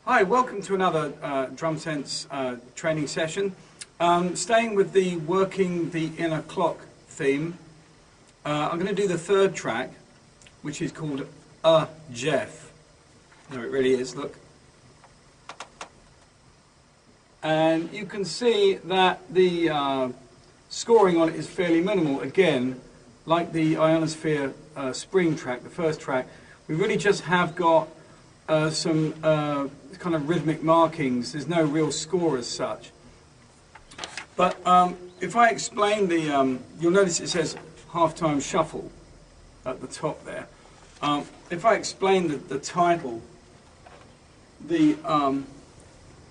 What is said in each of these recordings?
Hi, welcome to another Drumsense training session. Staying with the working the inner clock theme, I'm going to do the third track, which is called Geoff. No, it really is, look. And you can see that the scoring on it is fairly minimal. Again, like the Ionosphere spring track, the first track, we really just have got some kind of rhythmic markings. There's no real score as such. But if I explain the, you'll notice it says halftime shuffle at the top there. If I explain the title, the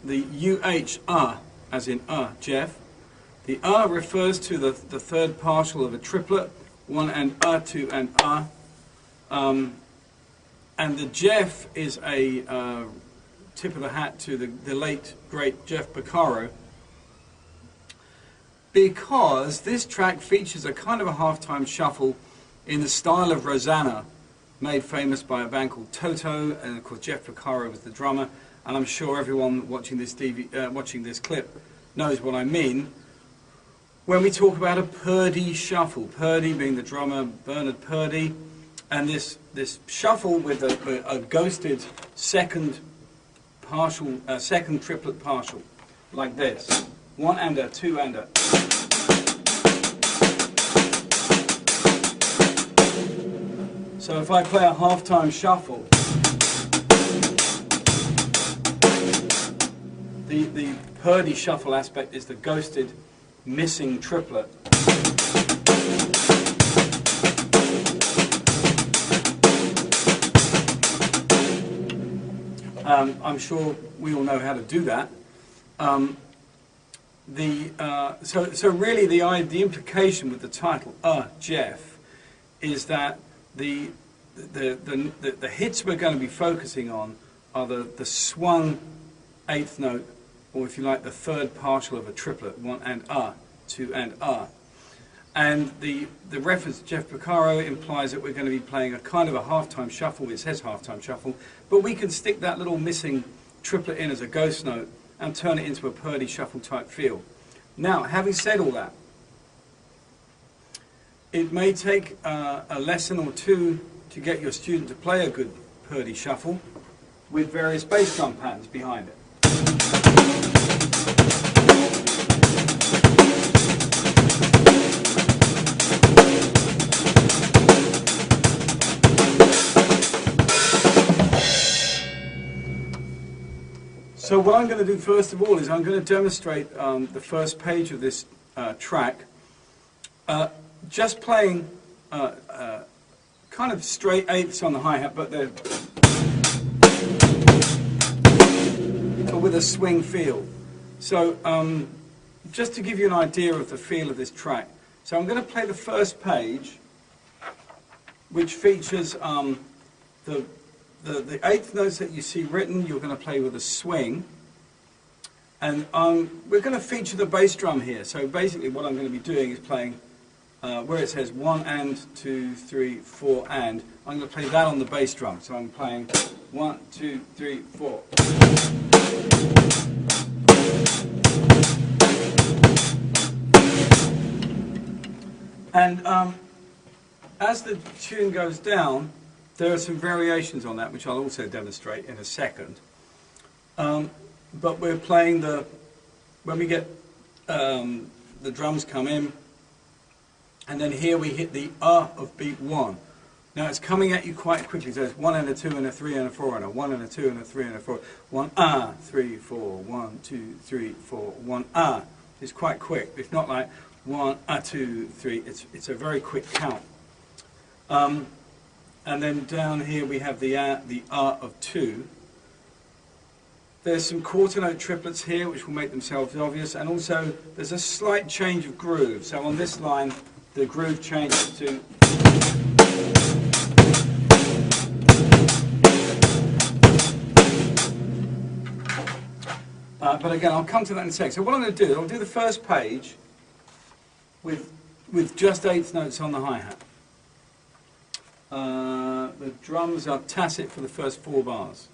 UH as in Geoff, the refers to the third partial of a triplet, 1 and 2 and and the Geoff is a tip of the hat to the late, great Geoff Porcaro, because this track features a kind of a halftime shuffle in the style of Rosanna, made famous by a band called Tutor, and of course Geoff Porcaro was the drummer, and I'm sure everyone watching this watching this clip knows what I mean when we talk about a Purdy shuffle. Purdy being the drummer, Bernard Purdy. And this shuffle with a ghosted second partial, second triplet partial, like this: 1 and a 2 and a. So if I play a halftime shuffle, the Purdy shuffle aspect is the ghosted, missing triplet. I'm sure we all know how to do that. So really the implication with the title Geoff is that the hits we're going to be focusing on are the swung eighth note, or if you like, the third partial of a triplet, 1 and 2 and And the reference to Geoff Porcaro implies that we're going to be playing a kind of a halftime shuffle. It says halftime shuffle, but we can stick that little missing triplet in as a ghost note and turn it into a Purdy shuffle type feel. Now, having said all that, it may take a lesson or two to get your student to play a good Purdy shuffle with various bass drum patterns behind it. So what I'm going to do first of all is I'm going to demonstrate the first page of this track, just playing kind of straight eighths on the hi-hat, but they're with a swing feel. So just to give you an idea of the feel of this track, so I'm going to play the first page, which features the eighth notes that you see written. You're going to play with a swing, and we're going to feature the bass drum here. So basically what I'm going to be doing is playing where it says 1 and 2, 3, 4 and, I'm going to play that on the bass drum. So I'm playing 1, 2, 3, 4. And as the tune goes down, there are some variations on that, which I'll also demonstrate in a second. But we're playing when we get the drums come in, and then here we hit the of beat 1. Now it's coming at you quite quickly. So it's 1 and a 2 and a 3 and a 4 and a 1 and a 2 and a 3 and a 4. 1 3 4 1 2 3 4 1 It's quite quick. It's not like 1 2 3. It's a very quick count. And then down here we have the of 2. There's some quarter note triplets here which will make themselves obvious, and also there's a slight change of groove. So on this line the groove changes to but again I'll come to that in a sec. So what I'm going to do, I'll do the first page with just eighth notes on the hi-hat. The drums are tacit for the first 4 bars.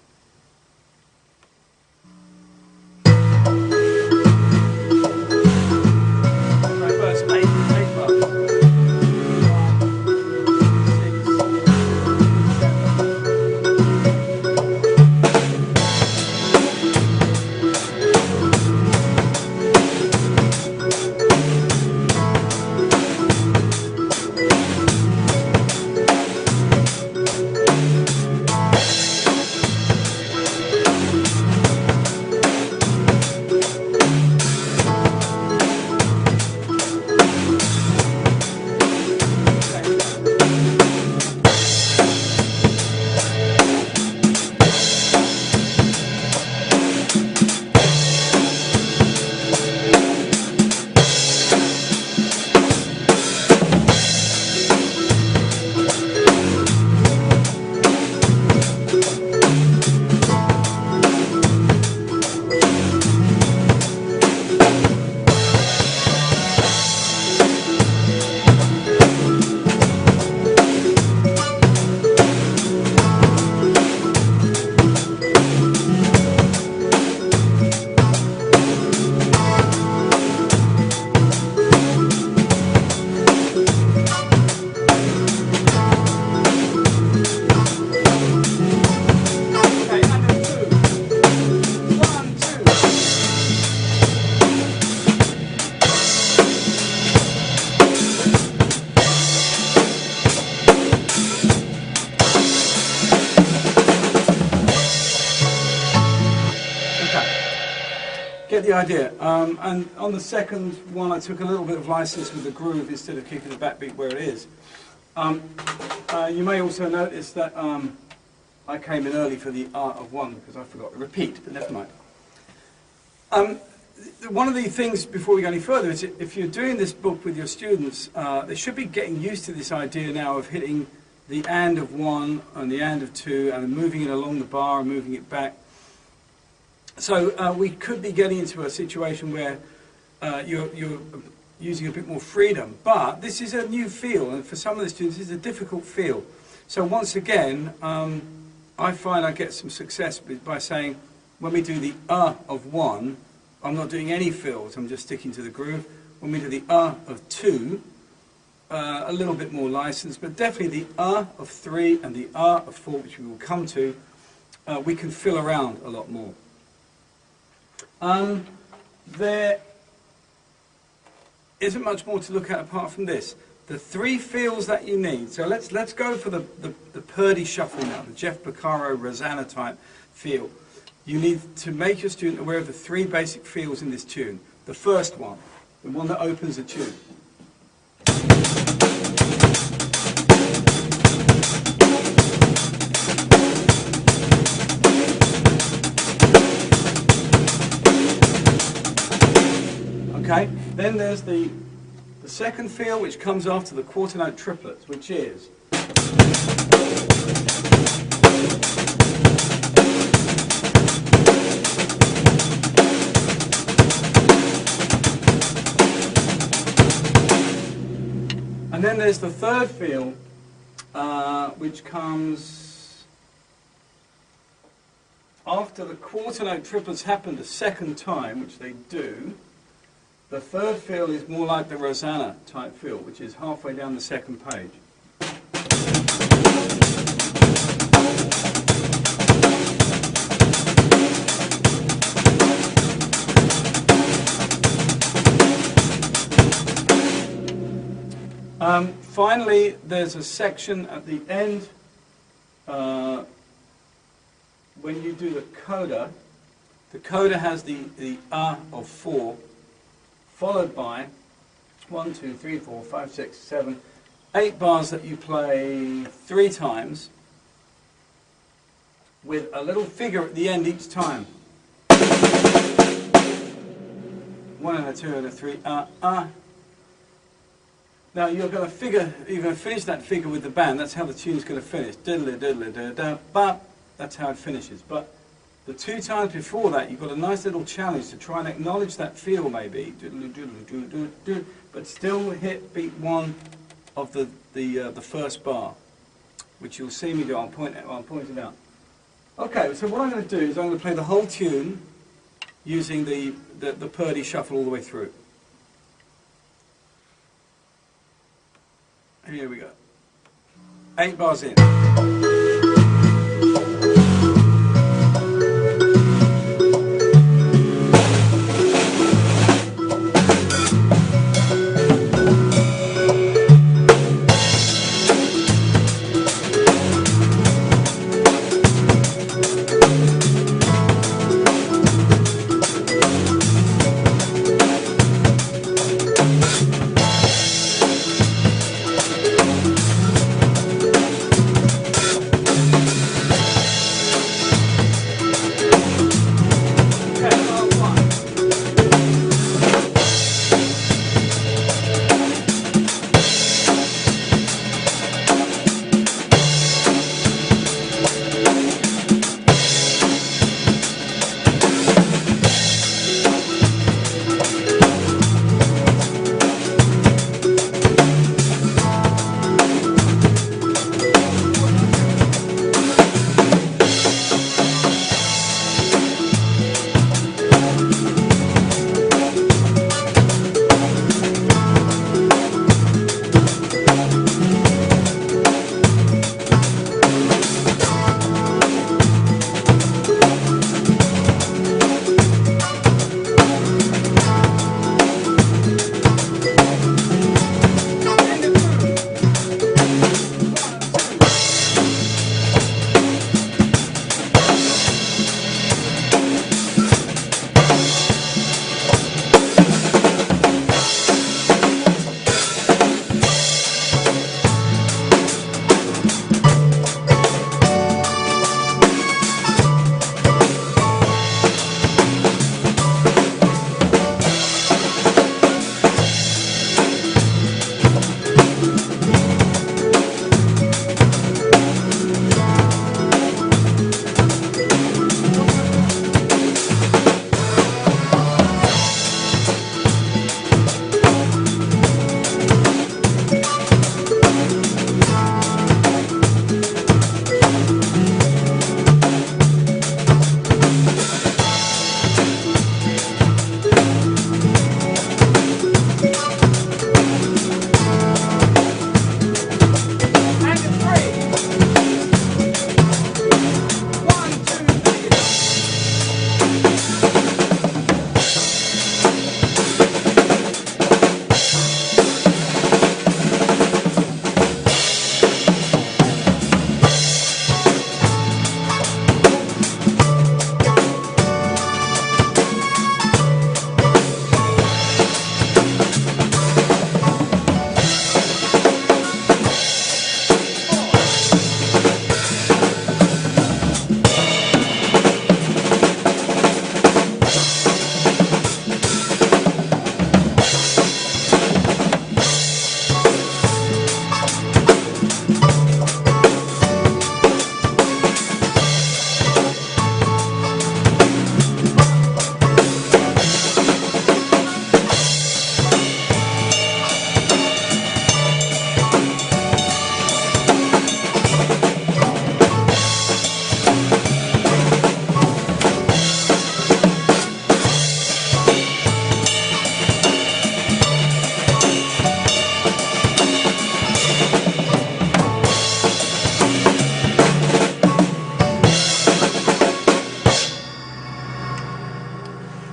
Get the idea. And on the second one, I took a little bit of license with the groove instead of keeping the backbeat where it is. You may also notice that I came in early for the art of one because I forgot to repeat, but never mind. One of the things before we go any further is if you're doing this book with your students, they should be getting used to this idea now of hitting the and of one and the and of two and moving it along the bar and moving it back. So we could be getting into a situation where you're using a bit more freedom, but this is a new feel, and for some of the students it's a difficult feel. So once again, I find I get some success by saying, when we do the of one, I'm not doing any fills, I'm just sticking to the groove. When we do the of two, a little bit more license, but definitely the of three and the of four, which we will come to, we can fill around a lot more. There isn't much more to look at apart from this. The three feels that you need. So let's go for the Purdy shuffle now, the Geoff Porcaro Rosanna type feel. You need to make your student aware of the three basic feels in this tune. The first one, the one that opens the tune. Okay, then there's the second feel, which comes after the quarter note triplets, which is and then there's the third feel, which comes after the quarter note triplets happen the second time, which they do. The third feel is more like the Rosanna type feel, which is halfway down the second page. Finally, there's a section at the end when you do the coda. The coda has the of four, followed by 1, 2, 3, 4, 5, 6, 7, 8 bars that you play 3 times with a little figure at the end each time. 1 and a 2 and a 3, Now you're going to finish that figure with the band. That's how the tune's going to finish. Diddly diddly da da ba. That's how it finishes. But the 2 times before that, you've got a nice little challenge to try and acknowledge that feel, maybe, but still hit beat 1 of the first bar, which you'll see me do. I'll point it out. Okay, so what I'm going to do is I'm going to play the whole tune using the Purdy shuffle all the way through. Here we go. 8 bars in.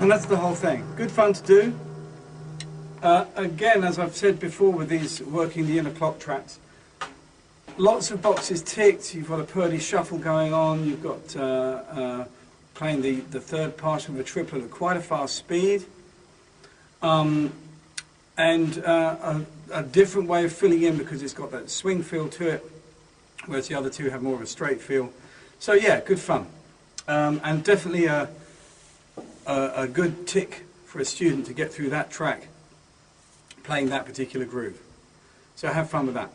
And that's the whole thing. Good fun to do. Again, as I've said before with these working the inner clock tracks, lots of boxes ticked. You've got a Purdy shuffle going on. You've got playing the third partial of a triplet at quite a fast speed. And a different way of filling in because it's got that swing feel to it, whereas the other two have more of a straight feel. So yeah, good fun. And definitely a good tick for a student to get through that track, playing that particular groove. So have fun with that.